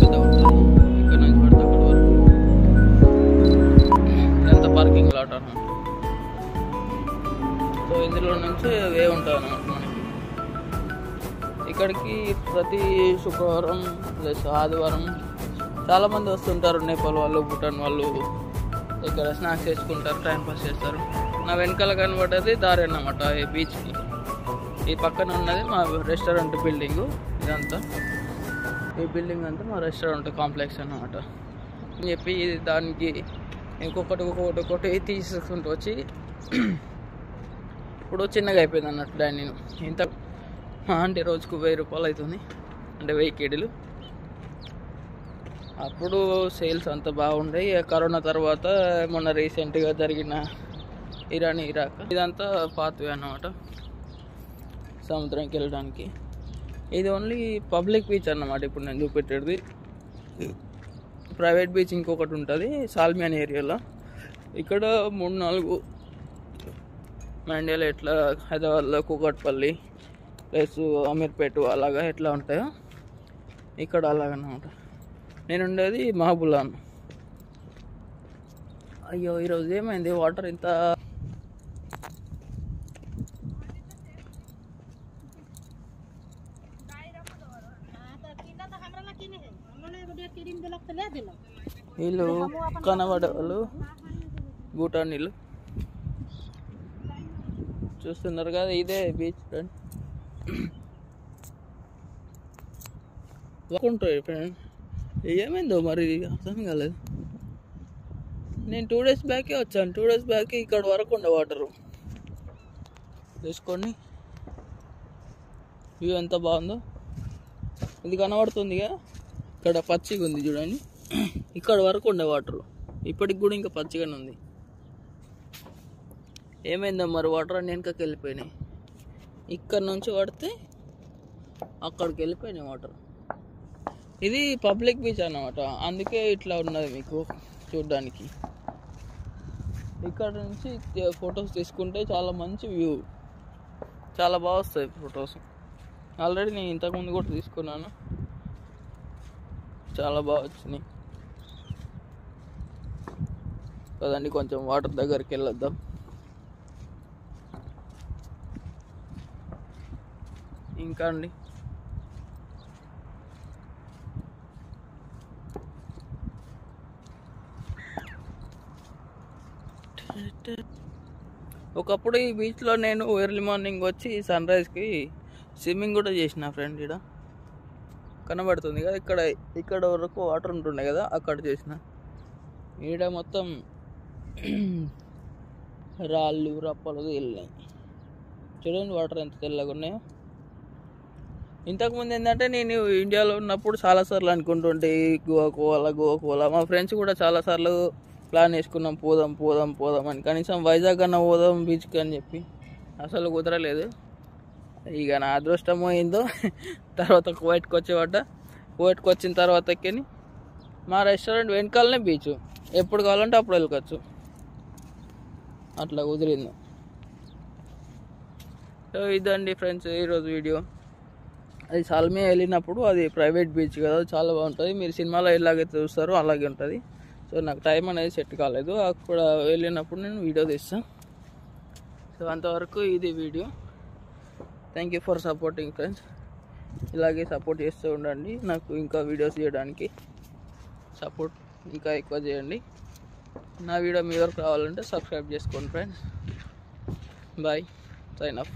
పెద్ద ఉంటుంది. ఇక్కడ నుంచి పడితే అక్కడ వరకు ఎంత పార్కింగ్ లాట్ అన్నమాట. సో ఇందులో నుంచి వే ఉంటుంది అన్నమాట మనకి. ఇక్కడికి ప్రతి శుక్రవారం ప్లస్ ఆదివారం చాలామంది వస్తుంటారు. నేపాల్ వాళ్ళు, భూటాన్ వాళ్ళు ఇక్కడ స్నాక్స్ వేసుకుంటారు, టైం పాస్ చేస్తారు. నా వెనకాల కనబడ్డది దారి అన్నమాట ఈ బీచ్కి. ఈ పక్కన ఉన్నది మా రెస్టారెంట్ బిల్డింగు. ఇదంతా ఈ బిల్డింగ్ అంతా మా రెస్టారెంట్ కాంప్లెక్స్ అన్నమాట అని చెప్పి దానికి ఒక్కొక్కటి తీసుకుంటూ వచ్చి ఇప్పుడు చిన్నగా అయిపోయింది అన్నట్టు డైనింగ్. ఇంత అంటే రోజుకు 1000 రూపాయలు అవుతుంది, అంటే 1000 కేడీలు. అప్పుడు సేల్స్ అంత బాగుండే. కరోనా తర్వాత మొన్న రీసెంట్గా జరిగిన ఇరాన్, ఇరాక్ ఇదంతా పాత్వే అన్నమాట సముద్రంకి వెళ్ళడానికి. ఇది ఓన్లీ పబ్లిక్ బీచ్ అన్నమాట. ఇప్పుడు నేను చూపెట్టేది ప్రైవేట్ బీచ్ ఇంకొకటి ఉంటుంది సాల్మియాన్ ఏరియాలో. ఇక్కడ 3-4 మండ్యాలో ఎట్లా హైదరాబాద్లో కూకట్పల్లి ప్లస్ అమీర్పేట అలాగా ఎట్లా ఉంటాయో ఇక్కడ అలాగన్నమాట. నేను ఉండేది మహబూలాన్. అయ్యో ఈరోజు ఏమైంది వాటర్ ఇంత వీళ్ళు కనబడే వాళ్ళు భూటాన్ నీళ్ళు చూస్తున్నారు కదా. ఇదే బీచ్ ఫ్రెండ్. ఉంటాయి ఫ్రెండ్. ఏమైందో మరి అర్థం కాలేదు. నేను 2 డేస్ బ్యాకే వచ్చాను. 2 డేస్ బ్యాకే ఇక్కడ వరకు ఉండే వాటరు తీసుకొని వ్యూ ఎంత బాగుందో. ఇది కనబడుతుందిగా, ఇక్కడ పచ్చిగా ఉంది చూడండి. ఇక్కడ వరకు ఉండే వాటరు ఇప్పటికి కూడా ఇంకా పచ్చిగానే ఉంది. ఏమైందో మరి వాటర్ అన్నీ వెనకకి వెళ్ళిపోయినాయి. ఇక్కడ నుంచి పడితే అక్కడికి వెళ్ళిపోయినాయి వాటర్. ఇది పబ్లిక్ బీచ్ అన్నమాట, అందుకే ఇట్లా ఉన్నది మీకు చూడడానికి. ఇక్కడ నుంచి ఫొటోస్ తీసుకుంటే చాలా మంచి వ్యూ, చాలా బాగా వస్తాయి ఫొటోస్. ఆల్రెడీ నేను ఇంతకుముందు కూడా తీసుకున్నాను, చాలా బాగా వచ్చినాయి కదండి. కొంచెం వాటర్ దగ్గరికి వెళ్ళొద్దాం. ఇంకా అండి ఒకప్పుడు ఈ బీచ్లో నేను ఎర్లీ మార్నింగ్ వచ్చి సన్ రైజ్కి స్విమ్మింగ్ కూడా చేసిన ఫ్రెండ్. ఇక్కడ కనబడుతుంది కదా, ఇక్కడ వరకు వాటర్ ఉంటుండే కదా, అక్కడ చేసిన. ఈడ మొత్తం రాళ్ళు రప్పలు వెళ్ళినాయి చూడండి, వాటర్ ఎంత తెల్లగా ఉన్నాయో. ఇంతకుముందు ఏంటంటే నేను ఇండియాలో ఉన్నప్పుడు చాలాసార్లు అనుకుంటుంటే గోవాకు పోవాలా. మా ఫ్రెండ్స్ కూడా చాలాసార్లు ప్లాన్ వేసుకున్నాం, పోదాం అని. కనీసం వైజాగ్ అన్న పోదాం బీచ్కి అని చెప్పి అసలు కుదరలేదు. ఇక నా అదృష్టమో ఏందో తర్వాత కువైట్కి కువైట్కి వచ్చిన తర్వాతకి మా రెస్టారెంట్ వెనకాలనే బీచ్, ఎప్పుడు కావాలంటే అప్పుడు వెళ్ళుకోవచ్చు, అట్లా కుదిరింది. సో ఇదండి ఫ్రెండ్స్ ఈరోజు వీడియో. అది సాల్మియా వెళ్ళినప్పుడు అది ప్రైవేట్ బీచ్ కదా, చాలా బాగుంటుంది. మీరు సినిమాలో ఎలాగైతే చూస్తారో అలాగే ఉంటుంది. సో నాకు టైం అనేది సెట్ కాలేదు, అక్కడ వెళ్ళినప్పుడు నేను వీడియో తీస్తాను. సో అంతవరకు ఇది video. Thank you for supporting friends. ఇలాగే సపోర్ట్ చేస్తూ ఉండండి, నాకు ఇంకా వీడియోస్ చేయడానికి సపోర్ట్ ఇంకా ఎక్కువ చేయండి. నా వీడియో మీ వరకు రావాలంటే సబ్స్క్రైబ్ చేసుకోండి ఫ్రెండ్స్. Bye, sign of.